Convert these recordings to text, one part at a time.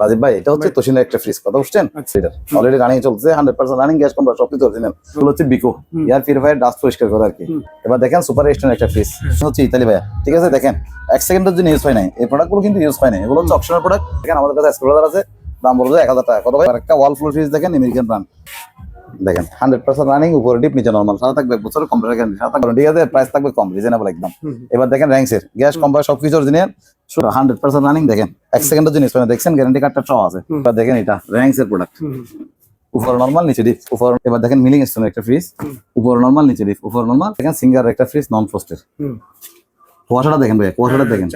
রাজীব ভাই এটা হচ্ছে তোশিনের একটা ফ্রিজ, কথা বুঝছেন? এটা অলরেডি রানিং চলছে, 100% রানিং, গ্যাস কম্প্রেসর সবকিছু অরিজিনাল। এগুলো হচ্ছে বিকো এয়ার পিউরিফায়ার, ডাস্ট পরিষ্কার করে আর কি। এবার দেখেন সুপার স্টোনের একটা ফ্রিজ হচ্ছে ইতালি ভাইয়া, ঠিক আছে? দেখেন এক সেকেন্ডের জন্য ইউজ হয় নাই, এই প্রোডাক্টগুলো কিন্তু ইউজ হয় নাই, এগুলো হচ্ছে অপশনাল প্রোডাক্ট। দেখেন আমাদের কাছে স্ক্রুড্রাইভার আছে, দাম বলছে 1000 টাকা। কত ভাই? আর একটা ওয়াল ফ্লোর ফ্রিজ দেখেন, আমেরিকান ব্র্যান্ড, দেখেন 100% রানিং, উপরে ডিপ, নিচে নরমাল, সাথে থাকবে বছরের কম্পিউটার গ্যারান্টি, সাথে থাকবে, ঠিক আছে? প্রাইস থাকবে কম, রিজনেবল একদম। এবার দেখেন র্যাঙ্কসের গ্যাস কম্প্রেসর সবকিছু অরিজিনাল, 100% রানিং। দেখেন এক সেকেন্ডের জন্য ইউজ হয় না, দেখছেন গ্যারান্টি কার্ডটা সহ আছে। এবার দেখেন এটা র্যাঙ্কসের প্রোডাক্ট, উপর নরমাল, নিচে ডিপ, উপর। এবার দেখেন মিলিং স্টোনের একটা ফ্রিজ, উপর নরমাল, নিচে ডিপ, উপর নরমাল। দেখেন সিঙ্গার একটা ফ্রিজ, নন ফ্রস্টের। কুয়াশাটা দেখেন ভাই, কুয়াশাটা দেখেন।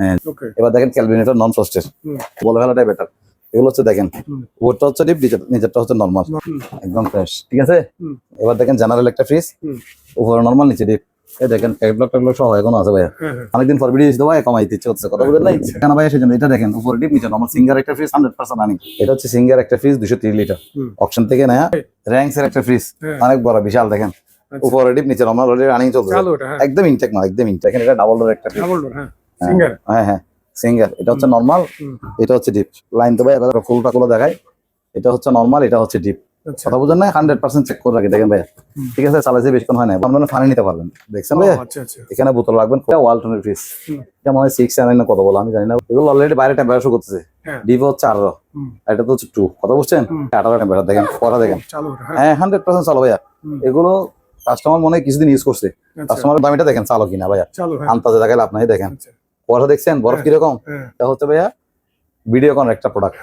হ্যাঁ, এবার দেখেন ক্যালভিনেটর, নন ফ্রস্টের, বলে ফেলাটাই বেটার। এগুলো হচ্ছে দেখেন উপরটা হচ্ছে ডিপ, নিচেরটা হচ্ছে নরমাল, একদম ফ্রেশ, ঠিক আছে? এবার দেখেন জেনারেল একটা ফ্রিজ, উপরে নরমাল, নিচে ডিপ। এই দেখেন ক্যাটলগ ট্যাটলগ সহ এখনো আছে ভাইয়া, অনেকদিন পর ভিডিও দিতে ভাই, কমাইতে ইচ্ছে হচ্ছে, কথা বলেন নাই কেন ভাই? সেজন্য এটা দেখেন উপরে ডিপ, নিচে নরমাল, সিঙ্গার একটা ফ্রিজ, 100% রানিং। এটা হচ্ছে সিঙ্গার একটা ফ্রিজ, 230 লিটার, অকশন থেকে নেয়া। র্যাঙ্কস এর একটা ফ্রিজ, অনেক বড় বিশাল, দেখেন উপরে ডিপ, নিচে নরমাল, অলরেডি রানিং চলছে, একদম ইনটেক না, একদম ইনটেক। এটা ডাবল ডোর একটা ফ্রিজ, সিঙ্গার। হ্যাঁ হ্যাঁ সিঙ্গার, এটা হচ্ছে নরমাল, এটা হচ্ছে ডিপ। লাইন তো ভাই এবার ফুলটা গুলো দেখায়, এটা হচ্ছে নরমাল, এটা হচ্ছে ডিপ, কথা বুঝেন না? 100% চেক করে রাখি, দেখেন ভাইয়া, ঠিক আছে? চালাইছে বেশিক্ষণ হয় না, আপনারা পানি নিতে পারবেন, দেখছেন ভাইয়া? এখানে বোতল রাখবেন, ওয়ালটনের ফ্রিজ, এটা মনে হয় 6 না কত বলো আমি জানি না। এগুলো অলরেডি বাইরে টেম্পারেচার করতেছে, ডিপ হচ্ছে 18, এটা তো হচ্ছে 2, কথা বুঝছেন? 18 টেম্পারেচার, দেখেন পড়া দেখেন। হ্যাঁ 100% চালো ভাইয়া। এগুলো কাস্টমার মনে হয় কিছুদিন ইউজ করছে, কাস্টমারের দামিটা দেখেন চালো কিনা ভাইয়া, আন্তাজে দেখাইলে আপনাই দেখেন। পড়া দেখছেন বরফ কিরকম? এটা হচ্ছে ভাইয়া ভিডিওকন একটা product,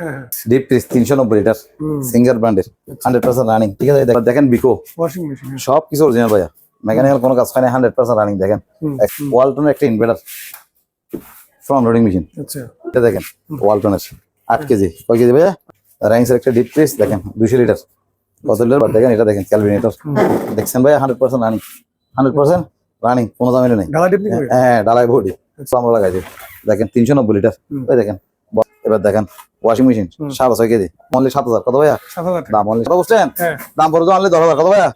deep fridge, 390 litre, singer ব্র্যান্ডের, 100% রানিং, ঠিক আছে? দেখেন বিকো ওয়াশিং মেশিন, সব কিছু অরিজিনাল ভাইয়া, মেকানিক্যাল কোনো কাজ হয় না, 100% রানিং। দেখেন ওয়ালটনের একটা ইনভার্টার, ফ্রন্ট লোডিং মেশিন, আচ্ছা এটা দেখেন ওয়ালটনের 8 কেজি, কয় কেজি ভাইয়া? র্যাঙ্কসের একটা ডিপ ফ্রিজ, দেখেন 200 লিটার, কত লিটার? দেখেন এটা দেখেন ক্যালভিনেটর, দেখছেন ভাইয়া 100% রানিং, 100% রানিং, কোনো দামে নেই। হ্যাঁ ডালাই বডি আমরা লাগাইছি, দেখেন 390 লিটার, ওই দেখেন। এবার দেখেন ওয়াশিং মেশিন, 6.5 কেজি, অনলি 7000, কত ভাইয়া? দাম অনলি, কত বুঝছেন? দাম পড়বে অনলি 10,000, কত ভাইয়া?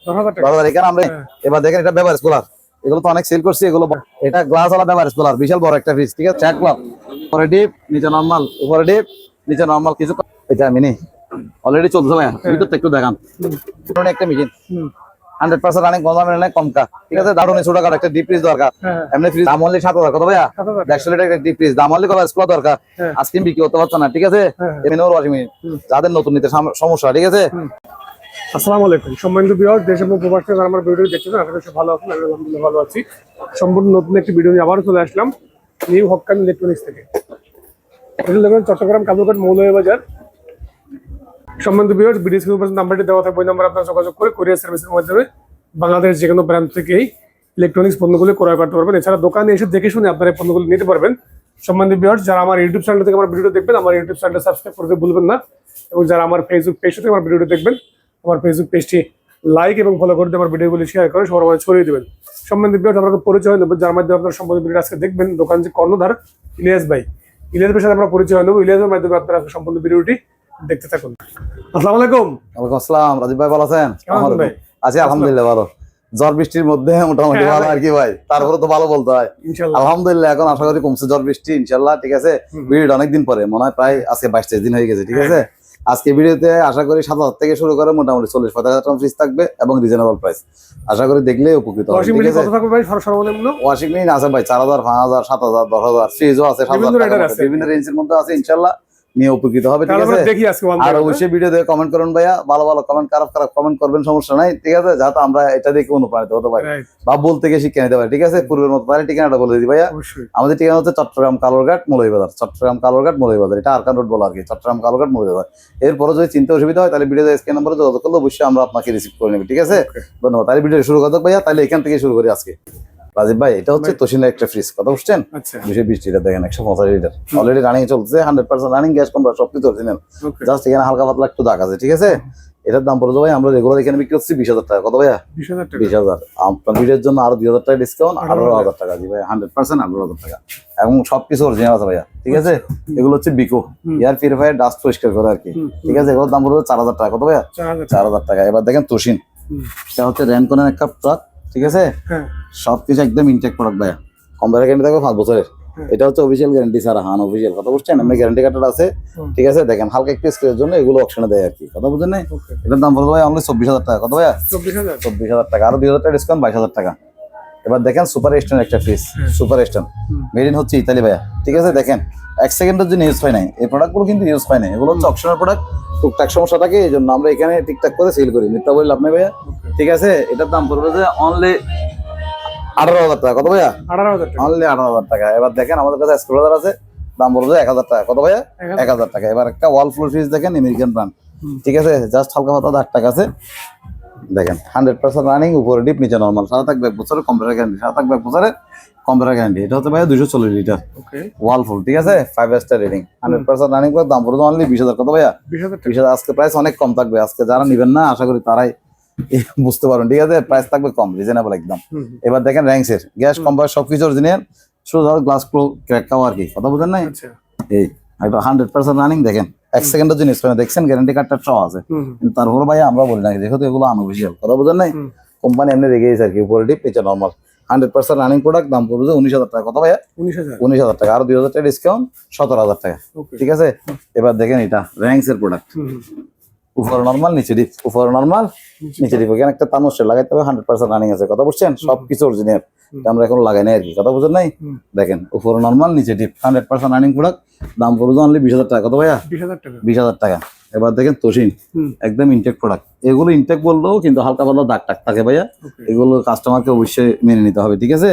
10,000 এখানে আমরা। এবার দেখেন এটা বেভারেজ কুলার, এগুলো তো অনেক সেল করছি, এগুলো এটা গ্লাস ওয়ালা বেভারেজ কুলার, বিশাল বড় একটা ফ্রিজ, ঠিক আছে? চার ক্লাব, উপরে ডিপ, নিচে নরমাল, উপরে ডিপ, নিচে নরমাল, কিছু এটা মিনি অলরেডি চলছে ভাইয়া, ভিতরটা একটু দেখান। একটা মেশিন 100% রানিং, কম দামে নেই, কমকা, ঠিক আছে? দারুন ছোট কার একটা ডিপ ফ্রিজ দরকার, এমনি ফ্রিজ দাম অনলি 7000, কত ভাইয়া? 150 লিটার একটা ডিপ ফ্রিজ, দাম অনলি কত? স্কুল দরকার, আজকে বিক্রি করতে পারছ না, ঠিক আছে? এমনি ওর ওয়াশিং মেশিন, যাদের নতুন নিতে সমস্যা, ঠিক আছে? আসসালামু আলাইকুম সম্মানিত ভিউয়ার্স, দেশ এবং প্রবাস থেকে আমার ভিডিও দেখছেন, আশা করি ভালো আছেন। আমি আলহামদুলিল্লাহ ভালো আছি। সম্পূর্ণ নতুন একটি ভিডিও নিয়ে আবারও চলে আসলাম নিউ হক্কান ইলেকট্রনিক্স থেকে। দেখবেন চট্টগ্রাম কালুরঘাট মৌলভীবাজার। সম্মানিত ভিউয়ার্স, ভিডিও স্ক্রিনে উপর নাম্বারটি দেওয়া থাকবে, ওই নাম্বারে আপনারা যোগাযোগ করে কুরিয়ার সার্ভিসের মাধ্যমে বাংলাদেশ যে কোনো ব্র্যান্ড থেকেই ইলেকট্রনিক্স পণ্যগুলি ক্রয় করতে পারবেন। এছাড়া দোকানে এসে দেখে শুনে আপনারা এই পণ্যগুলি নিতে পারবেন। সম্মানিত ভিউয়ার্স, যারা আমার ইউটিউব চ্যানেল থেকে আমার ভিডিও দেখবেন, আমার ইউটিউব চ্যানেলটা সাবস্ক্রাইব করতে ভুলবেন না। এবং যারা আমার ফেসবুক পেজ থেকে আমার ভিডিওটি দেখবেন, আমার ফেসবুক পেজটি লাইক এবং ফলো করে আমার ভিডিওগুলি শেয়ার করে সবার মাঝে ছড়িয়ে দেবেন। সম্বন্ধে ভিডিও আপনাকে পরিচয় নেব, যার মাধ্যমে আপনার সম্বন্ধে ভিডিও আজকে দেখবেন। দোকান যে কর্ণধার ইলিয়াস ভাই, ইলিয়াস ভাইয়ের সাথে আমরা পরিচয় নেব। ইলিয়াসের মাধ্যমে আপনারা সম্বন্ধে ভিডিওটি দেখতে থাকুন। আসসালামু আলাইকুম। ওয়ালাইকুম আসসালাম। রাজীব ভাই ভালো আছেন? আছি আলহামদুলিল্লাহ ভালো, জ্বর বৃষ্টির মধ্যে মোটামুটি ভালো আর কি ভাই, তারপরে তো ভালো বলতে হয় আলহামদুলিল্লাহ। এখন আশা করি কমছে জ্বর বৃষ্টি ইনশাল্লাহ, ঠিক আছে? ভিডিওটা অনেকদিন পরে, মনে হয় প্রায় আজকে 22-23 দিন হয়ে গেছে, ঠিক আছে? আজকে ভিডিওতে আশা করি 7,000 থেকে শুরু করে মোটামুটি 40-50,000 টাকা ফ্রিজ থাকবে এবং রিজনেবল প্রাইস, আশা করি দেখলে উপকৃত হবে। ওয়াশিং মেশিন আছে ভাই 4,000, 5,000, 7,000, 10,000, ফ্রিজও আছে, বিভিন্ন রেঞ্জের মধ্যে আছে, ইনশাল্লাহ নিয়ে উপকৃত হবে, ঠিক আছে? আর অবশ্যই ভিডিও দেখে কমেন্ট করুন ভাইয়া, ভালো ভালো কমেন্ট, খারাপ খারাপ কমেন্ট করবেন, সমস্যা নাই, ঠিক আছে? যাতে আমরা এটা দেখে অনুপ্রাণিত হতে পারি বা বলতে গিয়ে শিক্ষা নিতে পারি, ঠিক আছে? পূর্বের মতো তাহলে ঠিকানাটা বলে দিই ভাইয়া। আমাদের ঠিকানা হচ্ছে চট্টগ্রাম কালুরঘাট মৌলভীবাজার, চট্টগ্রাম কালুরঘাট মৌলভীবাজার, এটা আরকান রোড বলা আর কি, চট্টগ্রাম কালুরঘাট মৌলভীবাজার। এরপরে যদি চিন্তা অসুবিধা হয় তাহলে ভিডিও স্ক্রিন নাম্বারে যোগাযোগ করলে অবশ্যই আমরা আপনাকে রিসিভ করে নেব, ঠিক আছে? ধন্যবাদ। তাহলে ভিডিও শুরু করতে ভাইয়া, তাহলে এখান থেকে শুরু করি আজকে। রাজীব ভাই এটা হচ্ছে তোশিনের একটা ফ্রিজ, কথা বুঝছেন? 220 লিটার, দেখেন 150 লিটার, অলরেডি রানিং চলছে, 100% রানিং, গ্যাস কম্প্রেসর সবকিছু অরিজিনাল, জাস্ট এখানে হালকা পাতলা একটু দাগ আছে, ঠিক আছে? এটার দাম পড়ে ভাই, আমরা রেগুলার এখানে বিক্রি করছি 20,000 টাকা, কত ভাইয়া? 20,000। আপনার ভিডিওর জন্য আরো 2,000 টাকা ডিসকাউন্ট, 18,000 টাকা জি ভাই, 100% 18,000 টাকা, এবং সবকিছু অরিজিনাল আছে ভাইয়া, ঠিক আছে? এগুলো হচ্ছে বিকো এয়ার পিউরিফায়ার, ডাস্ট পরিষ্কার করে আর কি, ঠিক আছে? এগুলোর দাম পড়বে 4,000 টাকা, কত ভাইয়া? 4,000 টাকা। এবার দেখেন তোশিন, এটা হচ্ছে র্যানকনের একটা ট্রাক, ঠিক আছে? সবকিছু একদম ইনটেক প্রোডাক্ট ভাইয়া, কম্পিউটার গ্যারান্টি থাকবে 5 বছরের, এটা হচ্ছে অফিসিয়াল গ্যারান্টি ছাড়া অফিসিয়াল কথা বুঝছেন, এমনি গ্যারান্টি কার্ড আছে। ঠিক আছে দেখেন হালকা একটু স্ক্র্যাচের জন্য এগুলো অপশনে দেয় আর কি, কথা বুঝছেন না। এটার দাম পড়বে ভাই অনলি 24,000 টাকা। কত ভাইয়া? 24,000 টাকা, আরো 2,000 টাকা ডিসকাউন্ট, 22,000 টাকা। এবার দেখেন সুপার স্টোন একটা fridge, super stone made in হচ্ছে ইতালি ভাইয়া। ঠিক আছে দেখেন এক সেকেন্ডের জন্য ইউজ হয় নাই, এই প্রোডাক্টগুলো কিন্তু ইউজ হয় নাই, এগুলো হচ্ছে অপশনাল প্রোডাক্ট, টুকটাক সমস্যা থাকে এই জন্য আমরা এখানে ঠিকঠাক করে সেল করি, মিথ্যা বললে আপনি ভাইয়া। ঠিক আছে এটার দাম পড়বে যে অনলি 18,000 টাকা। কত ভাইয়া? 18,000 টাকা, অনলি 18,000 টাকা। এবার দেখেন আমাদের কাছে স্ক্রোলার আছে, দাম পড়বে 1,000 টাকা। কত ভাইয়া? 1,000 টাকা। এবার একটা ওয়াল ফ্লোর ফ্রিজ দেখেন আমেরিকান ব্র্যান্ড, ঠিক আছে জাস্ট হালকা পাতলা দাগ টাকা আছে দেখেন, 100% রানিং, উপরে ডিপ নিচে নরমাল, সারা থাকবে 1 বছরের কম্পিউটার গ্যারান্টি, সারা থাকবে 1 বছরের কম্পিউটার গ্যারান্টি। এটা হচ্ছে ভাইয়া 240 লিটার ওয়াল ফুল, ঠিক আছে 5 স্টার রেটিং, 100% রানিং করে দাম পড়বে অনলি 20,000। কত ভাইয়া? 20,000। আজকে প্রাইস অনেক কম থাকবে, আজকে যারা নেবেন না আশা করি তারাই বুঝতে পারবেন, ঠিক আছে প্রাইস থাকবে কম, রিজনেবল একদম। এবার দেখেন র্যাঙ্কসের গ্যাস কম্পার সবকিছু অরিজিনাল, শুধু গ্লাস ক্র্যাক খাওয়া আর কি, কথা বুঝেন নাই। এই 100% রানিং দেখেন এক সেকেন্ডের জন্য ইউজ করে দেখছেন, গ্যারান্টি কার্ডটা সহ আছে, কিন্তু তারপরে ভাই আমরা বলি না যেহেতু এগুলো আনঅফিসিয়াল, কথা বুঝেন নাই। কোম্পানি এমনি রেখে গেছে আর কি, উপরে ডিপ নিচে নরমাল, 100% রানিং প্রোডাক্ট, দাম পড়বে 19,000 টাকা। কত ভাইয়া? 19,000 টাকা, আরো 2,000 টাকা ডিসকাউন্ট, 17,000 টাকা। ঠিক আছে এবার দেখেন এটা র্যাঙ্কসের প্রোডাক্ট, উপরে নরমাল নিচে ডিপ, উপরে নরমাল নিচে ডিপ, এখানে একটা তানুসের লাগাইতে হবে, 100% রানিং আছে, কথা বুঝছেন সবকিছু অরিজিনাল, আমরা এখন লাগাই নাই আর কি, কথা বুঝেন নাই। দেখেন উপরে নরমাল নিচে ডিপ, 100% রানিং প্রোডাক্ট, দাম পড়বে অনলি 20,000 টাকা। কত ভাইয়া? 20,000 টাকা। এবার দেখেন তোশিন একদম ইনটেক প্রোডাক্ট, এগুলো ইনটেক বললেও কিন্তু হালকা পাতলা দাগ টাক থাকে ভাইয়া, এগুলো কাস্টমারকে অবশ্যই মেনে নিতে হবে, ঠিক আছে।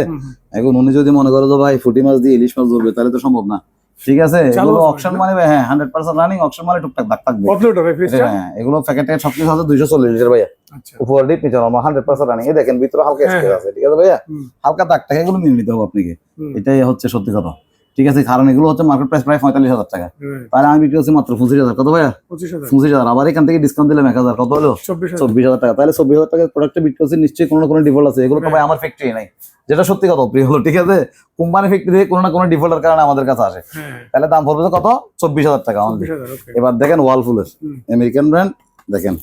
এখন উনি যদি মনে করে তো ভাই ফুটি মাছ দিয়ে ইলিশ মাছ ধরবে তাহলে তো সম্ভব না, ঠিক আছে। এগুলো অপশন মানে হ্যাঁ 100% রানিং, অপশন মানে টুকটাক দাগ থাকবে। হ্যাঁ এগুলো প্যাকেটে সবকিছু আছে 240 লিটার ভাইয়া, উপর ডিপ নিচে নরমাল, 100% রানিং। এই দেখেন ভিতরে হালকা স্ক্র্যাচ আছে, ঠিক আছে ভাইয়া, হালকা দাগ টাকা, এগুলো মেনে নিতে হবে আপনাকে, এটাই হচ্ছে সত্যি কথা, ঠিক আছে। কারণ এগুলো হচ্ছে মার্কেট প্রাইস প্রায় 45,000 টাকা, তাহলে আমি বিক্রি করছি মাত্র 25,000। কত ভাইয়া? 25,000। আবার এখান থেকে ডিসকাউন্ট দিলাম 1,000, কত হলো? 24,000 টাকা। তাহলে 24,000 টাকার প্রোডাক্টটা বিক্রি করছি, নিশ্চয়ই কোনো না কোনো ডিফল্ট আছে, এগুলো তো ভাই আমার ফ্যাক্টরি নাই, যেটা সত্যি কথা প্রিয় হলো, ঠিক আছে। কোম্পানি ফ্যাক্টরি থেকে কোনো না কোনো ডিফল্টের কারণে আমাদের কাছে আসে, তাহলে দাম পড়বে কত? 24,000 টাকা অনলি। এবার দেখেন ওয়ালফুলের আমেরিকান ব্র্যান্ড দেখেন,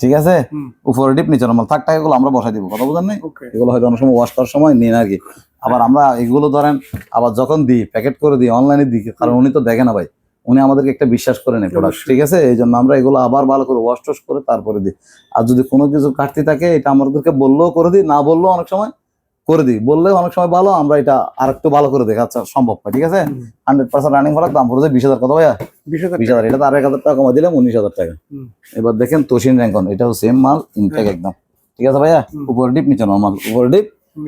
ঠিক আছে উপরে ডিপ নিচে নরমাল, থাক টাকা এগুলো আমরা বসাই দিব, কথা বুঝেন নাই। এগুলো হয়তো অনেক সময় ওয়াশ করার সময় নিন আর কি, আবার আমরা এগুলো ধরেন আবার যখন দিই প্যাকেট করে দিই অনলাইনে দিই, কারণ উনি তো দেখে না ভাই, উনি আমাদেরকে একটা বিশ্বাস করে নেই প্রোডাক্ট, ঠিক আছে। এই জন্য আমরা এগুলো আবার ভালো করে ওয়াশ টস করে তারপরে দিই। আর যদি কোনো কিছু কাটতে থাকে এটা আমাদেরকে বললেও করে দিই, না বললেও অনেক সময় করে দিই, বললে অনেক সময় ভালো, আমরা এটা আর একটু ভালো করে দেখা সম্ভব হয়, ঠিক আছে। 100% রানিং প্রোডাক্ট, দাম পড়েছে 20,000। কত ভাইয়া? 20,000। এটা তো আর 1,000 টাকা কমাই দিলাম, 19,000 টাকা। এবার দেখেন তোশিন র্যাঙ্কন, এটাও সেম মাল, ইনটেক একদম, ঠিক আছে ভাইয়া, উপরে ডিপ নিচে নরমাল, উপরে ডিপ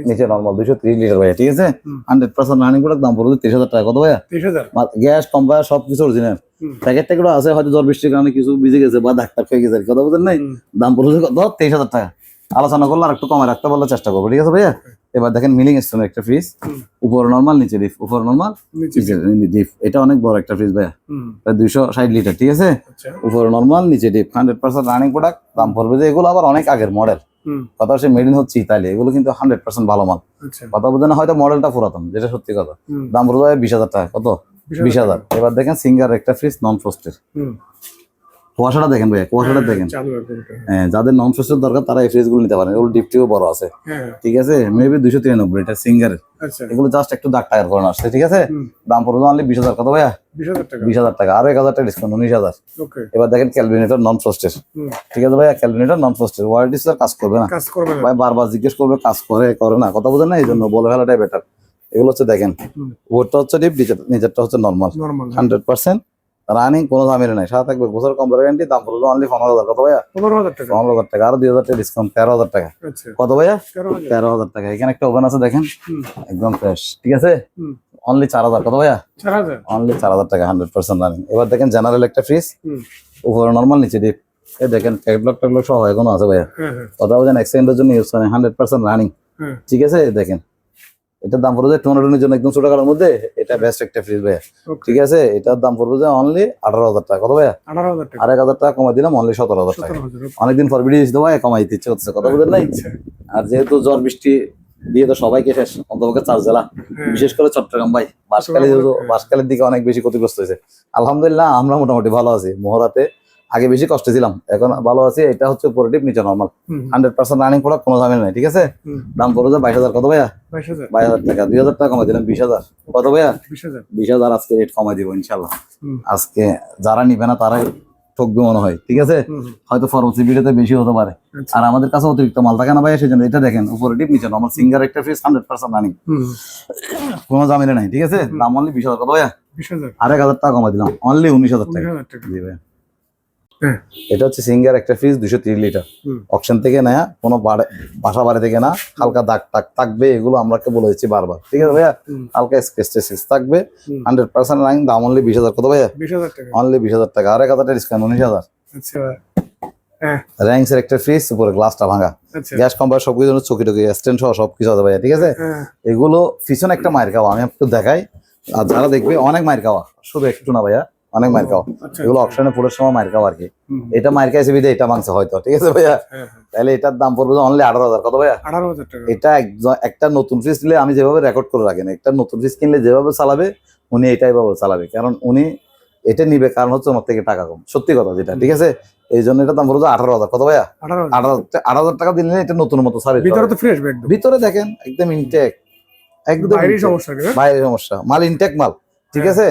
নিচে নরমাল, 230 লিটার ভাইয়া, ঠিক আছে 100% রানিং প্রোডাক্ট, দাম পড়বে 30,000 টাকা। কত ভাইয়া? 30,000। গ্যাস কম্পায়ার সবকিছু অরিজিনাল, প্যাকেট ট্যাকেটও আছে, হয়তো জ্বর বৃষ্টির কারণে কিছু ভিজে গেছে বা দাগ টাক হয়ে গেছে, কথা বুঝেন নাই। দাম পড়বে কত? 23,000 টাকা। আলোচনা করলে আর একটু কমে রাখতে বলার চেষ্টা করবো, ঠিক আছে ভাইয়া। এবার দেখেন মিলিং স্টোন একটা ফ্রিজ, উপরে নরমাল নিচে ডিপ, উপরে নরমাল নিচে ডিপ, এটা অনেক বড় একটা ফ্রিজ ভাইয়া, 260 লিটার, ঠিক আছে উপরে নরমাল নিচে ডিপ, 100% রানিং প্রোডাক্ট, দাম পড়বে যে এগুলো আবার অনেক আগের মডেল, কথা হচ্ছে মেড ইন হচ্ছে ইতালি, এগুলো কিন্তু 100% ভালো মাল, কথা বুঝে না, হয়তো মডেলটা পুরাতন, যেটা সত্যি কথা। দাম পড়বে 20,000 টাকা। কত? 20,000। এবার দেখেন সিঙ্গার একটা ফ্রিজ নন ফ্রস্টের, কুয়াশাটা দেখেন ভাইয়া, কুয়াশাটা দেখেন, হ্যাঁ যাদের নন ফ্রস্টের দরকার তারা এই ফ্রিজ গুলো নিতে পারেন, এগুলো ডিপটিও বড় আছে, ঠিক আছে মেবি 293, এটা সিঙ্গারের, এগুলো জাস্ট একটু দাগ টাকার করে আসছে, ঠিক আছে। দাম পড়বে অনলি 20,000। কত ভাইয়া? 20,000 টাকা, আরো 1,000 টাকা ডিসকাউন্ট, 19,000। এবার দেখেন ক্যালভিনেটর নন ফ্রস্টের, ঠিক আছে ভাইয়া, ক্যালভিনেটর নন ফ্রস্টের, ওয়ারেন্টি স্যার কাজ করবে না ভাই, বারবার জিজ্ঞেস করবে কাজ করে না, কথা বোঝেন না, এই জন্য বলে ফেলাটাই বেটার। এগুলো হচ্ছে দেখেন ওটা হচ্ছে ডিপ, নিচেরটা হচ্ছে নরমাল, 100% রানিং, কোনো ঝামেলা নাই, সাথে থাকবে বছর কম্পিউটার গ্যারান্টি, দাম পড়বে অনলি 15,000। কত ভাইয়া? 15,000 টাকা, আরো 2,000 টাকা ডিসকাউন্ট, 13,000 টাকা। কত ভাইয়া? 13,000 টাকা। এখানে একটা ওভেন আছে দেখেন একদম ফ্রেশ, ঠিক আছে অনলি 4,000। কত ভাইয়া? 4,000। অনলি 4,000 টাকা, 100% রানিং। এবার দেখেন জেনারেল একটা ফ্রিজ, উপরে নরমাল নিচে ডিপ, এই দেখেন ক্যাটলগ ট্যাটলগ সহ এখনো আছে ভাইয়া, কথা বলছেন এক্সচেঞ্জের জন্য ইউজ করেন, 100% রানিং, ঠিক আছে। দেখেন এটার দাম পড়বে টোনাটনের জন্য একদম ছোট কাটার মধ্যে, এটা বেস্ট একটা ফ্রিজ ভাইয়া, ঠিক আছে। এটার দাম পড়বে যে অনলি 18,000 টাকা। কত ভাইয়া? 18,000 টাকা। আর 1,000 টাকা কমাই দিলাম, অনলি 17,000 টাকা। অনেকদিন পর ভিডিও দিতে ভাই, কমাই দিতে ইচ্ছে করছে, কথা বুঝেন নাই। আর যেহেতু জ্বর বৃষ্টি দিয়ে তো সবাইকে শেষ, অন্তপক্ষে 4 জেলা, বিশেষ করে চট্টগ্রাম ভাই, বাঁশখালীর দিকে অনেক বেশি ক্ষতিগ্রস্ত হয়েছে। আলহামদুলিল্লাহ আমরা মোটামুটি ভালো আছি, মহরাতে আগে বেশি কষ্টে ছিলাম, এখন ভালো আছি। এটা হচ্ছে উপরে ডিপ নিচে নর্মাল, 100% রানিং প্রোডাক্ট, কোনো ঝামেলা নাই, ঠিক আছে। দাম পড়বে 22,000। কত ভাইয়া? 22,000 টাকা। 2,000 টাকা কমাই দিলাম, 20,000। কত ভাইয়া? 20,000 আজকে রেট কমাই দিব ইনশাল্লাহ। আজকে যারা নিবে না তারাই ঠকবে মনে হয়, ঠিক আছে। হয়তো পরবর্তী ভিডিওতে বেশি হতে পারে। আর আমাদের কাছে অতিরিক্ত মাল থাকে না ভাইয়া, সেই জন্য এটা দেখেন উপরে ডিপ নিচে নর্মাল সিঙ্গার একটা ফ্রিজ, 100% রানিং, কোনো ঝামেলা নাই, ঠিক আছে। দাম অনলি 20,000। কত ভাইয়া? 20,000। আর 1,000 টাকা কমাই দিলাম, অনলি 19,000 টাকা। জি ভাইয়া। এটা হচ্ছে সিঙ্গার একটা ফ্রিজ, 230 লিটার, অকশন থেকে নেয়া, কোনো বাসা বাড়ি থেকে না। হালকা দাগ টাগ থাকবে, এগুলো আমরাকে বলে দিচ্ছি বারবার, ঠিক আছে ভাইয়া। হালকা স্কেচ টেস্ট থাকবে, 100% রানিং। দাম অনলি 20,000। কত ভাইয়া? 20,000 টাকা। অনলি 20,000 টাকা। আর 1,000 টাকা ডিসকাউন্ট, 19,000। আচ্ছা। র্যাঙ্কস এর একটা ফ্রিজ, উপরে গ্লাসটা ভাঙা, গ্যাস কম্পার সবকিছু, চকি টকি স্ট্যান্ড সহ সবকিছু আছে ভাইয়া, ঠিক আছে। এগুলো পিছনে একটা মায়ের খাওয়া, আমি একটু দেখাই, আর যারা দেখবে অনেক মায়ের খাওয়া, শুধু একটু না ভাইয়া, অনেক মায়ের খাওয়া। এগুলো অপশনে পুরোর সময় মায়ের খাওয়া আর কি। এটা মায়ের খাইছে বিদে এটা মাংস হয়তো, ঠিক আছে ভাইয়া। তাহলে এটার দাম পড়বে অনলি 18,000। কত ভাইয়া? 18,000 টাকা। এটা একটা নতুন ফ্রিজ নিলে আমি যেভাবে রেকর্ড করে রাখেন, একটা নতুন ফ্রিজ কিনলে যেভাবে চালাবে উনি এটাই ভাবে চালাবে, কারণ উনি এটা নিবে, কারণ হচ্ছে আমার থেকে টাকা কম, সত্যি কথা যেটা, ঠিক আছে। এই জন্য এটা দাম পড়বে 18,000। কত ভাইয়া? 18,000 টাকা দিলে এটা নতুন মতো সার্ভিস। ভিতরে তো ফ্রেশ একদম, ভিতরে দেখেন একদম ইনটেক, একদম বাইরের সমস্যা না, বাইরের সমস্যা, মাল ইনটেক মাল, ঠিক আছে।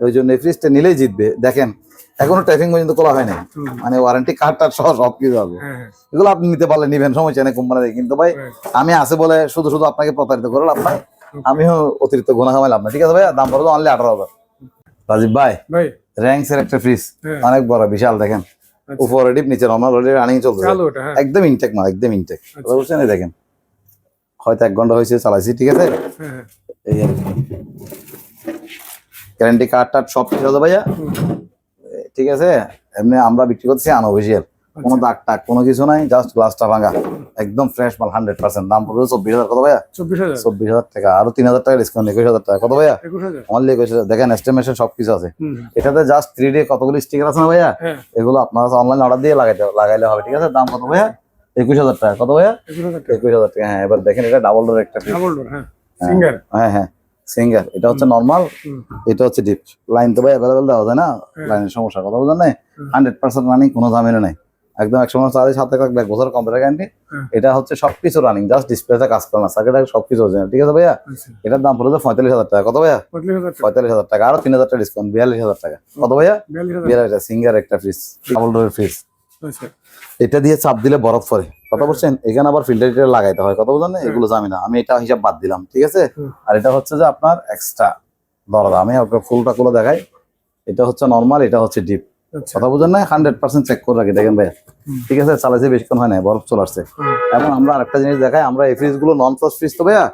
ওই জন্য এই ফ্রিজটা নিলেই জিতবে। দেখেন এখনো ট্যাপিং পর্যন্ত খোলা হয় নাই, মানে ওয়ারেন্টি কার্ড টার্ড সহ সবকিছু আছে। এগুলো আপনি নিতে পারলে নিবেন, সমস্যা নেই কোম্পানি থেকে। কিন্তু ভাই আমি আছে বলে শুধু শুধু আপনাকে প্রতারিত করে লাভ নাই, আমিও অতিরিক্ত গুণা কামাই লাভ নাই, ঠিক আছে ভাইয়া। দাম পড়বে অনলি 18,000। রাজীব ভাই, র্যাঙ্কস এর একটা ফ্রিজ, অনেক বড় বিশাল, দেখেন উপরে ডিপ নিচে নরমাল, অলরেডি রানিং চলছে, একদম ইনটেক মাল, একদম ইনটেক, বুঝছেন। এই দেখেন হয়তো 1 ঘন্টা হয়েছে চালাইছি, ঠিক আছে। এই আর কি গ্যারান্টি কার্ড টার্ড সব ঠিক আছে ভাইয়া, ঠিক আছে। এমনি আমরা বিক্রি করছি আনঅফিসিয়াল, কোনো দাগ টাগ কোনো কিছু নাই, জাস্ট গ্লাসটা ভাঙা, একদম ফ্রেশ মাল, 100%। দাম পড়বে 24,000। কত ভাইয়া? 24,000 টাকা। আরো 3,000 টাকা ডিসকাউন্ট, 21,000 টাকা। কত ভাইয়া? অনলি 21,000। দেখেন এস্টিমেশন সবকিছু আছে এটাতে, জাস্ট 3D কতগুলো স্টিকার আছে না ভাইয়া, এগুলো আপনার অনলাইন অর্ডার দিয়ে লাগাইলে হবে, ঠিক আছে। দাম কত ভাইয়া? 21,000 টাকা। কত ভাইয়া? 21,000 টাকা। হ্যাঁ, এবার দেখেন এটা ডাবল ডোর একটা সিঙ্গার। হ্যাঁ হ্যাঁ সিঙ্গার, এটা হচ্ছে নরমাল, এটা হচ্ছে ডিপ। লাইন তো ভাই অ্যাভেলেবেল দেওয়া যায় না, লাইনের সমস্যা, কথা বুঝলেন না। 100% রানিং, কোনো ঝামেলা নাই, একদম 100 মাস চার্জ, সাথে 1 বছর কম্পিউটার গ্যারান্টি। এটা হচ্ছে সবকিছু রানিং, জাস্ট ডিসপ্লেতে কাজ করে না, সার্কিট সবকিছু হচ্ছে, ঠিক আছে ভাইয়া। এটার দাম পড়বে 45,000 টাকা। কত ভাইয়া? 45,000 টাকা। আরো 3,000 টাকা ডিসকাউন্ট, 42,000 টাকা। কত ভাইয়া? 42,000। সিঙ্গার একটা ফ্রিজ, ডাবল ডোরের ফ্রিজ। এটা দিয়ে চাপ দিলে বরফ পড়ে, কথা বলছেন। এখানে আবার ফিল্টার লাগাইতে হয়, কথা বুঝলেন না। এগুলো জানি না, আমি এটা হিসাব বাদ দিলাম, ঠিক আছে। আর এটা হচ্ছে যে আপনার এক্সট্রা দরজা, আমি ফুলটা খুলে দেখাই। এটা হচ্ছে নরমাল, এটা হচ্ছে ডিপ, কথা বুঝেন না। 100% চেক করে রাখি, দেখেন ভাইয়া, ঠিক আছে। চালাইছে বেশিক্ষণ হয় না, বরফ চলে আসছে। এখন আমরা আরেকটা জিনিস দেখাই, আমরা এই ফ্রিজ গুলো নন ফ্রস্ট ফ্রিজ তো ভাইয়া,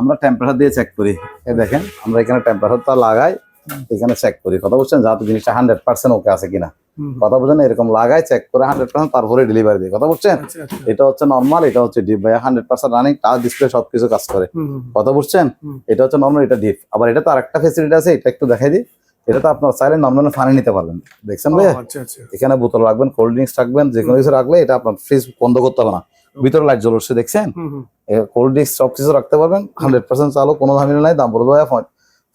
আমরা টেম্পারেচার দিয়ে চেক করি। এই দেখেন আমরা এখানে টেম্পারেচারটা লাগাই, এখানে চেক করি, কথা বুঝছেন, যাতে জিনিসটা 100% ওকে আছে কিনা, কথা বুঝেন। এরকম লাগাই চেক করে 100% তারপরে ডেলিভারি দিই, কথা বুঝছেন। এটা হচ্ছে নরমাল, এটা হচ্ছে ডিপ ভাইয়া, 100% রানিং, টাচ ডিসপ্লে সবকিছু কাজ করে, কথা বুঝছেন। এটা হচ্ছে নরমাল, এটা ডিপ। আবার এটা তো আরেকটা ফেসিলিটি আছে, এটা একটু দেখাই দিই। এটা তো আপনার চাইলে নর্মাল পানি নিতে পারবেন, দেখছেন ভাইয়া। এখানে বোতল রাখবেন, কোল্ড ড্রিঙ্কস রাখবেন, যে কোনো কিছু রাখলে এটা আপনার ফ্রিজ বন্ধ করতে হবে না। ভিতরে লাইট জ্বলছে, দেখছেন। কোল্ড ড্রিঙ্কস সবকিছু রাখতে পারবেন, 100% চালু, কোনো ঝামেলা নাই। দাম পড়বে ভাইয়া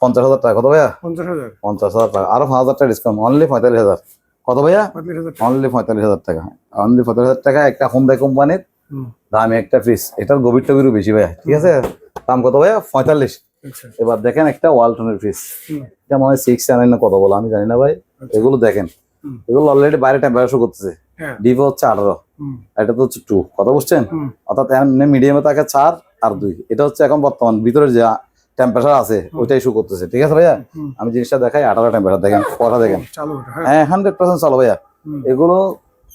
50,000 টাকা। কত ভাইয়া? 50,000 টাকা। আরো 5,000 টাকা ডিসকাউন্ট, অনলি 45,000। কত ভাইয়া? অনলি 45,000 টাকা। অনলি 45,000 টাকা। একটা হোন্ডা কোম্পানির দামি একটা ফ্রিজ, এটার গভীর টবিরও বেশি ভাইয়া, ঠিক আছে। দাম কত ভাইয়া? 45। এবার দেখেন একটা ওয়ালটনের ফ্রিজ, এটা মনে হয় 6 না কত বলো আমি জানি না ভাই। এগুলো দেখেন, এগুলো অলরেডি বাইরে টেম্পারেচার শো করতেছে, ডিপ হচ্ছে 18, এটা তো হচ্ছে 2, কথা বুঝছেন। অর্থাৎ মিডিয়ামে থাকে 4 আর 2, এটা হচ্ছে এখন বর্তমান ভিতরে যে টেম্পারেচার আছে ওইটাই শো করতেছে, ঠিক আছে ভাইয়া। আমি জিনিসটা দেখাই, 18 টেম্পারেচার দেখেন, কথা দেখেন। হ্যাঁ 100% চালো ভাইয়া। এগুলো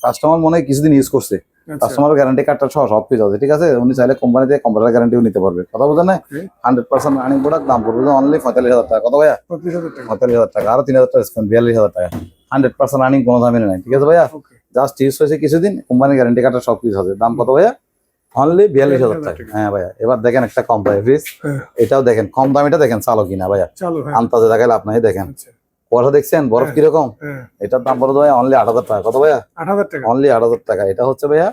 কাস্টমার মনে হয় কিছুদিন ইউজ করছে, কাস্টমার গ্যারান্টি কার্ডটা সহ সবকিছু আছে, ঠিক আছে। উনি চাইলে কোম্পানি থেকে কম্পিউটার গ্যারান্টিও নিতে পারবে, কথা বুঝেন না। 100% রানিং প্রোডাক্ট, দাম পড়বে অনলি 45,000 টাকা। কত ভাইয়া? 45,000 টাকা। আরো 3,000 টাকা ডিসকাউন্ট, 42,000 টাকা। 100% রানিং, কোনো ঝামেলা নাই, ঠিক আছে ভাইয়া। জাস্ট ইউজ হয়েছে কিছুদিন, কোম্পানি গ্যারান্টি কার্ডটা সবকিছু আছে। দাম কত ভাইয়া? অনলি 42,000 টাকা। হ্যাঁ ভাইয়া। এবার দেখেন একটা কম দামি ফ্রিজ, এটাও দেখেন কম দামিটা, দেখেন চালো কিনা ভাইয়া, আন্তাজে দেখাইলে আপনাকে দেখেন। বরফ দেখছেন, বরফ কিরকম। এটার দাম পড়বে ভাইয়া অনলি 8,000 টাকা। কত ভাইয়া? 8,000 টাকা। অনলি 8,000 টাকা। এটা হচ্ছে ভাইয়া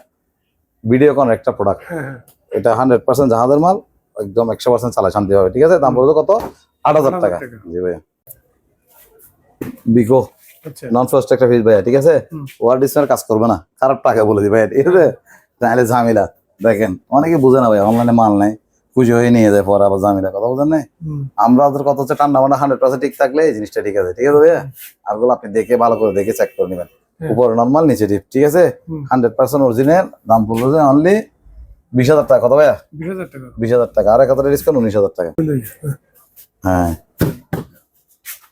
ভিডিওকন একটা প্রোডাক্ট, এটা 100% জাহাজের মাল, একদম 100% চালায় শান্তি হবে, ঠিক আছে। দাম পড়বে কত? 8,000 টাকা। জি ভাইয়া। বিকো আচ্ছা নন ফ্রস্ট একটা ফ্রিজ ভাইয়া, ঠিক আছে? ওয়ার ডিসপ্লে কাজ করবে না, খারাপ টাকা বলে দিই ভাইয়া, ঠিক আছে? তাহলে ঝামেলা। দেখেন অনেকে বুঝে না ভাই, অনলাইনে মাল নাই, পুজো হয়ে নিয়ে যায়, পরে আবার ঝামেলা, কথা বুঝেন না? আমরা ওদের কথা হচ্ছে ঠান্ডা মান্ডা 100% ঠিক থাকলে এই জিনিসটা ঠিক আছে, ঠিক আছে ভাইয়া? আরগুলো আপনি দেখে ভালো করে দেখে চেক করে নেবেন, উপরে নর্মাল নিচে ডিপ, ঠিক আছে? 100% অরিজিনাল, দাম পড়বে অনলি 20,000 টাকা, কত ভাইয়া? 20,000 টাকা। 20,000 টাকা, আর 1,000 ডিসকাউন্ট 19,000 টাকা। হ্যাঁ,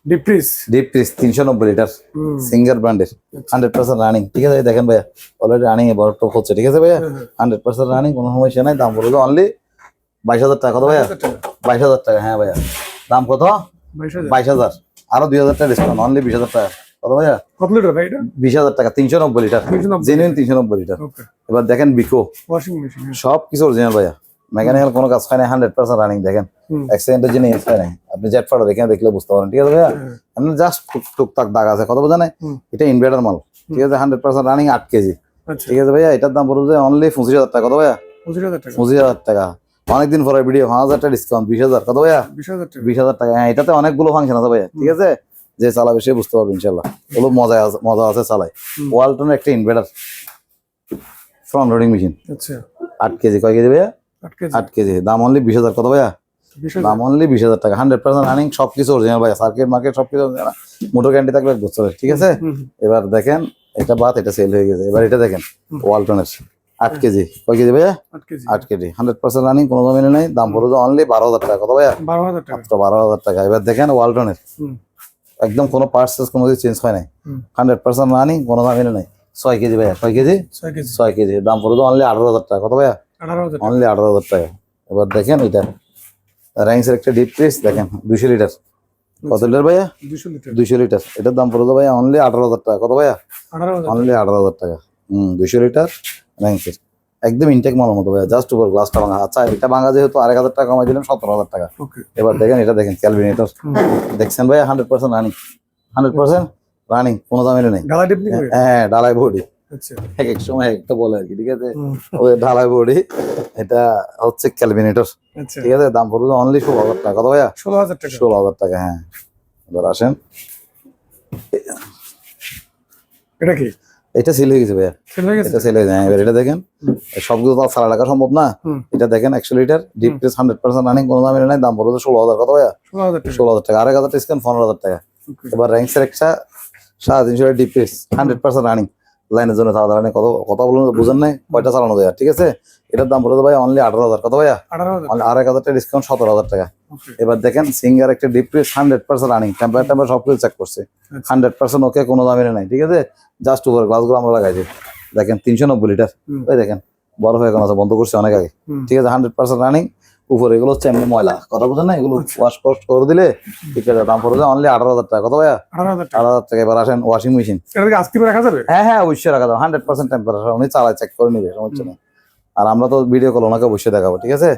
deep fridge deep fridge 390 litre singer ব্র্যান্ডের, 100% রানিং, ঠিক আছে? দেখেন ভাইয়া অলরেডি রানিং এ বড় টক হচ্ছে, ঠিক আছে ভাইয়া? 100% রানিং, কোনো সমস্যা নাই। দাম পড়বে অনলি 22,000 টাকা, কত ভাইয়া? 22,000 টাকা, হ্যাঁ ভাইয়া। দাম কত? 22,000, আরো 2,000 টাকা ডিসকাউন্ট, অনলি 20,000 টাকা, কত ভাইয়া? কত লিটার ভাই এটা? 20,000 টাকা, 390 লিটার, 390 জেনুইন 390 লিটার। ওকে। এবার দেখেন বিকো, ওয়াশিং মেশিন। সব কিছু অরিজিনাল ভাইয়া, মেকানিক্যাল কোনো কাজ হয় না, 100% রানিং। দেখেন অ্যাক্সিডেন্টের জন্য ইউজ হয় না, আপনি জেট ফাটার দেখে দেখলে বুঝতে পারেন, ঠিক আছে ভাইয়া? এমনি জাস্ট টুকটাক দাগ আছে, কত বোঝা নাই? এটা ইনভার্টার মাল, ঠিক আছে? 100% রানিং, 8 কেজি, আচ্ছা ঠিক আছে ভাইয়া? এটার দাম পড়বে অনলি 25,000 টাকা, কত ভাইয়া? 25,000 টাকা। 25,000 টাকা, অনেকদিন পরে ভিডিও, 5,000 টাকা ডিসকাউন্ট, 20,000, কত ভাইয়া? 20,000 টাকা। 20,000 টাকা, হ্যাঁ। এটাতে অনেকগুলো ফাংশন আছে ভাইয়া, ঠিক আছে? যে চালাবে সে বুঝতে পারবে ইনশাল্লাহ, ওগুলো মজা আছে চালায়। ওয়ালটনের একটা ইনভার্টার ফ্রন্ট লোডিং মেশিন, আচ্ছা 8 কেজি, কয় কেজি ভাইয়া? 8 কেজি। 8 কেজি, দাম অনলি 20,000, কত ভাইয়া? 20,000 দাম অনলি 20,000 টাকা, 100% রানিং, সবকিছু অরিজিনাল ভাইয়া, সার্কিট মার্কেট সবকিছু মোটর গ্যারান্টি থাকবে 1 বছরের, ঠিক আছে? এবার দেখেন এটা বাদ, এটা সেল হয়ে গেছে। এবার এটা দেখেন ওয়ালটনের 8 কেজি, কয় কেজি ভাইয়া? 8 কেজি। 8 কেজি, 100% রানিং, কোনো দামে নেই। দাম পড়বে অনলি 12,000 টাকা, কত ভাইয়া? 12,000 টাকা। মাত্র 12,000 টাকা। এবার দেখেন ওয়ালটনের একদম কোনো পার্টস কোনো কিছু চেঞ্জ হয় নাই, 100% রানিং, কোনো দামে নেই। 6 কেজি ভাইয়া, 6 কেজি, 6 কেজি। 6 কেজি, দাম পড়বে অনলি 18,000 টাকা, কত ভাইয়া? 18,000 টাকা। অনলি 18,000 টাকা। এবার দেখেন এটা রাইন্সের একটা ডিপ ফ্রিজ, দেখেন 200 লিটার, কত লিটার ভাইয়া? 200 লিটার। 200 লিটার, এটার দাম পড়বে ভাইয়া অনলি 18,000 টাকা, কত ভাইয়া? 18,000 অনলি 18,000 টাকা। 200 লিটার রাইন্সের, একদম ইনটেক মালের মতো ভাইয়া, জাস্ট উপর গ্লাসটা ভাঙা। আচ্ছা এটা ভাঙা যেহেতু 1,000 টাকা কমাই দিলাম, 17,000 টাকা। ওকে। এবার দেখেন এটা, দেখেন ক্যালভিনেটর, দেখছেন ভাইয়া? 100% রানিং, 100% রানিং, কোনো দামে নেই। ঢালাই ডিপ নিয়ে। হ্যাঁ, ঢালাই বডি, আচ্ছা এক এক সময় একটা বলে আর কি, ঠিক আছে? ওই ঢালাই বডি, এটা হচ্ছে ক্যালভিনেটর, আচ্ছা ঠিক আছে? দাম পড়বে অনলি 16,000 টাকা, কত ভাইয়া? 16,000 টাকা। 16,000 টাকা, হ্যাঁ। এবার আসেন, এটা কি এটা সেল হয়ে গেছে ভাইয়া, সেল হয়ে গেছে? এটা সেল হয়ে যায়। এবার এটা দেখেন, সবগুলো তো আর সারা রাখা সম্ভব না। এটা দেখেন 100 লিটার ডিপ ফ্রিজ, 100% রানিং, কোনো দামে নেই। দাম পড়বে 16,000, কত ভাইয়া? 16,000 টাকা। 16,000 টাকা, আর 1,000 ডিসকাউন্ট 15,000 টাকা। ওকে। এবার র্যাঙ্কসের একটা 350 ডিপ ফ্রিজ, 100% রানিং, লাইনের জন্য চালাতে পারেন, কথা বলুন, বুঝেন নাই কয়টা চালানো যায়, ঠিক আছে? এটার দাম পড়বে ভাই অনলি 18,000, কত ভাইয়া? 18,000 আর 1,000 টাকা ডিসকাউন্ট 17,000 টাকা। ওকে। এবার দেখেন সিঙ্গার একটা ডিপ ফ্রিজ, 100% রানিং, টেম্পারেচার সবকিছু চেক করছে, 100% ওকে, কোনো দামে নাই, ঠিক আছে? জাস্ট উপর গ্লাসগুলো আমরা লাগাইছি, দেখেন 390 লিটার, ওই দেখেন বরফ এখন আছে, বন্ধ করছে অনেক আগে, ঠিক আছে? 100% রানিং, উপরে এগুলো হচ্ছে এমনি ময়লা, কথা বুঝেন না? এগুলো ওয়াশ করে দিলে ঠিক আছে। দাম পড়বে অনলি 18,000 টাকা, কত ভাইয়া? 18,000 টাকা। 18,000 টাকা। এবার আসেন ওয়াশিং মেশিন, এটা কি আজকে রাখা যাবে? হ্যাঁ হ্যাঁ অবশ্যই রাখা যাবে, 100% টেম্পারেচার, উনি চালায় চেক করে নিবে, সমস্যা নেই। আর আমরা তো ভিডিও কল ওনাকে অবশ্যই দেখাবো, ঠিক আছে?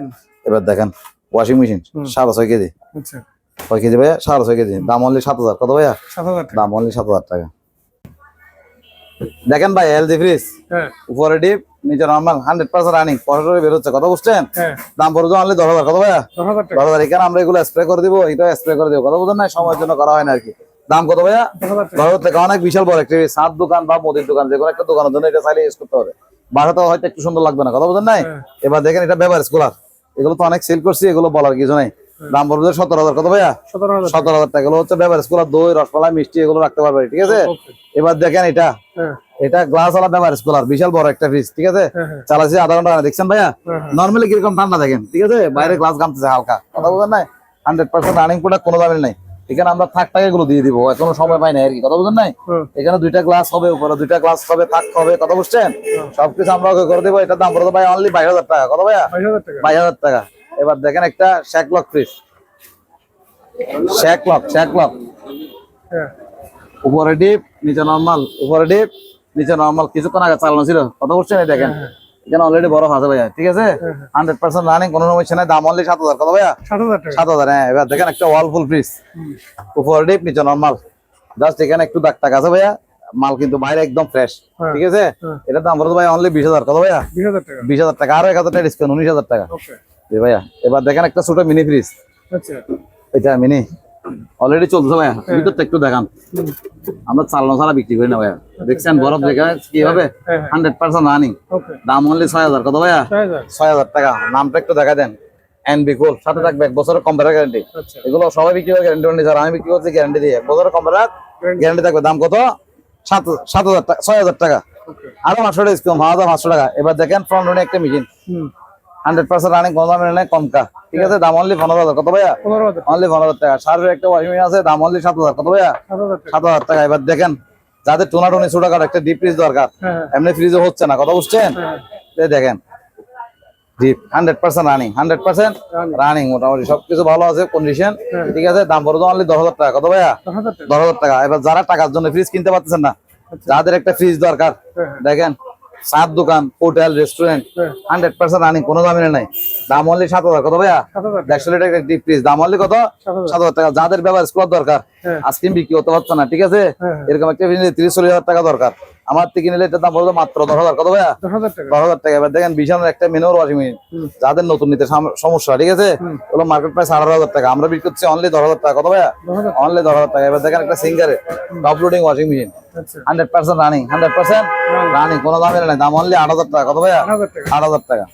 এবার দেখেন ওয়াশিং মেশিন 6.5 কেজি, আচ্ছা 6 কেজি ভাইয়া, 6.5 কেজি, দাম অনলি 7,000, কত ভাইয়া? 7,000 টাকা। দাম অনলি 7,000 টাকা। দেখেন ভাই এলজি ফ্রিজ, হ্যাঁ উপরে ডিপ, নিচে নরমাল, 100% রানিং, পরে বের হচ্ছে, কথা বুঝছেন? হ্যাঁ দাম পড়বে অনলি 10,000, কত ভাইয়া? 10,000 টাকা। 10,000। এখানে আমরা এগুলো স্প্রে করে দিব, এটা স্প্রে করে দিব, কথা বুঝেন না? সময়ের জন্য করা হয় না আর কি। দাম কত ভাইয়া? 10,000 টাকা। 10,000 টাকা, অনেক বিশাল বড় একটা সাত দোকান বা মুদির দোকান, যে কোনো একটা দোকানের জন্য এটা চাইলে ইউজ করতে হবে, বাসাতে হয়তো একটু সুন্দর লাগবে না, কথা বুঝেন নাই? এবার দেখেন এটা বেভারেজ কুলার, এগুলো তো অনেক সেল করছি, এগুলো বলার কিছু নাই। দাম পড়বে 17,000, কত ভাইয়া? 17,000 টাকা। 17,000 টাকা। এগুলো হচ্ছে বেভারেজ কুলার, দই, রসমালাই, মিষ্টি এগুলো রাখতে পারবে, ঠিক আছে? ওকে। এবার দেখেন এটা, হ্যাঁ এটা গ্লাস ওয়ালা বেভারেজ কুলার, বিশাল বড় একটা ফ্রিজ, ঠিক আছে? হ্যাঁ হ্যাঁ চালাচ্ছি আধা ঘন্টা, দেখছেন ভাইয়া? হ্যাঁ। নর্মালি কিরকম ঠান্ডা দেখেন, ঠিক আছে? বাইরে গ্লাস ঘামতেছে হালকা, কথা বুঝেন নাই? 100% রানিং প্রোডাক্ট, কোনো দামের নাই। এখানে আমরা থাক টাকা এগুলো দিয়ে দিব, এখনো সময় পাই না আর কি, কথা বুঝেন নাই? এখানে 2টা গ্লাস হবে, উপরে 2টা গ্লাস হবে, থাক হবে, কথা বুঝছেন? সবকিছু আমরা ওকে করে দেবো। এটার দাম পড়বে ভাই অনলি 22,000 টাকা, কত ভাইয়া? 22,000 টাকা। 22,000 টাকা। এবার দেখেন একটা শ্যাকলক ফ্রিজ, শ্যাকলক, হ্যাঁ উপরে ডিপ, নিচে নরমাল, উপরে ডিপ, নিচে নরমাল, কিছুক্ষণ আগে চালানো ছিল, কথা বুঝছেন? এই দেখেন এখানে অলরেডি বরফ আছে ভাইয়া, ঠিক আছে? 100% রানিং, কোনো সমস্যা নাই। দাম অনলি 7,000, কত ভাইয়া? 7,000 টাকা। 7,000, হ্যাঁ। এবার দেখেন একটা ওয়ালফুল ফ্রিজ, উপরে ডিপ, নিচে নরমাল, জাস্ট এখানে একটু দাগ টাক আছে ভাইয়া, মাল কিন্তু বাইরে একদম ফ্রেশ, ঠিক আছে? এটার দাম পড়বে ভাই অনলি 20,000, কত ভাইয়া? 20,000 টাকা। 20,000 টাকা, আরো 1,000 টাকা ডিসকাউন্ট, 19,000 টাকা। ওকে। জি ভাইয়া। এবার দেখেন একটা ছোট মিনি ফ্রিজ, আচ্ছা এটা মিনি, অলরেডি চলছে ভাইয়া ভিতরটা একটু দেখান আমরা চালানো ছাড়া বিক্রি করি না ভাইয়া দেখছেন বরফ দেখে কি হবে 100% রানিং ওকে দাম অনলি 6000 কত ভাইয়া 6000 6000 টাকা নামটা একটু দেখা দেন এনবি কুল সাথে থাকবে 1 বছরের কম্পারের গ্যারান্টি আচ্ছা এগুলো সবাই বিক্রি করে গ্যারান্টি ওয়ারেন্টি স্যার আমি বিক্রি করছি গ্যারান্টি দিয়ে 1 বছরের কম্পারের গ্যারান্টি থাকবে দাম কত 7000 টাকা 6000 টাকা ওকে আরো 500 ডিসকাউন্ট 500 টাকা এবার দেখেন ফ্রন্ট রুনে একটা মেশিন হুম 100% রানিং কোনো দামে নেই কমকা ঠিক আছে দাম অনলি 15000 কত ভাইয়া 15000 অনলি 15000 টাকা সারের একটা ওয়াশিং মেশিন আছে দাম অনলি 7000 কত ভাইয়া 7000 টাকা 7000 টাকা এবার দেখেন যাদের টোনাটুনি ছোটখাটো একটা ডিপ ফ্রিজ দরকার হ্যাঁ এমনি ফ্রিজে হচ্ছে না কথা বুঝছেন হ্যাঁ এই দেখেন ডিপ 100% রানিং 100% রানিং মোটামুটি সবকিছু ভালো আছে কন্ডিশন হ্যাঁ। ঠিক আছে দাম পড়বে অনলি 10000 টাকা কত ভাইয়া 10000 টাকা 10000 টাকা এবার যারা টাকার জন্য ফ্রিজ কিনতে পারতেছেন না আচ্ছা। যাদের একটা ফ্রিজ দরকার হ্যাঁ দেখেন সাত দোকান হোটেল রেস্টুরেন্ট হ্যাঁ 100% রানিং কোনো দামে নাই দাম অনলি 7000 কত ভাইয়া 7000 150 লিটার একটা ডিপ ফ্রিজ দাম অনলি কত 7000 7000 টাকা যাদের ব্যবহার করার দরকার হ্যাঁ আজকে বিক্রি করতে পারছে না ঠিক আছে হ্যাঁ এরকম একটা ফ্রিজ 30-40 হাজার টাকা দরকার আমার থেকে নিলে এটার দাম পড়বে মাত্র 10000 কত ভাইয়া 10000 টাকা 10000 টাকা এবার দেখেন বিশালের একটা মিনিমাম ওয়াশিং মেশিন হুম। যাদের নতুন নিতে সমস্যা ঠিক আছে হুম। ওগুলো মার্কেট প্রাইস 18000 টাকা আমরা বিক্রি করছি অনলি 10000 টাকা কত ভাইয়া 10000 অনলি 10000 টাকা এবার দেখেন একটা সিঙ্গারে টপ লোডিং ওয়াশিং মেশিন আচ্ছা 100% রানিং 100% রানিং কোনো দামে নাই দাম অনলি 8000 টাকা কত ভাইয়া 8000 টাকা 8000 টাকা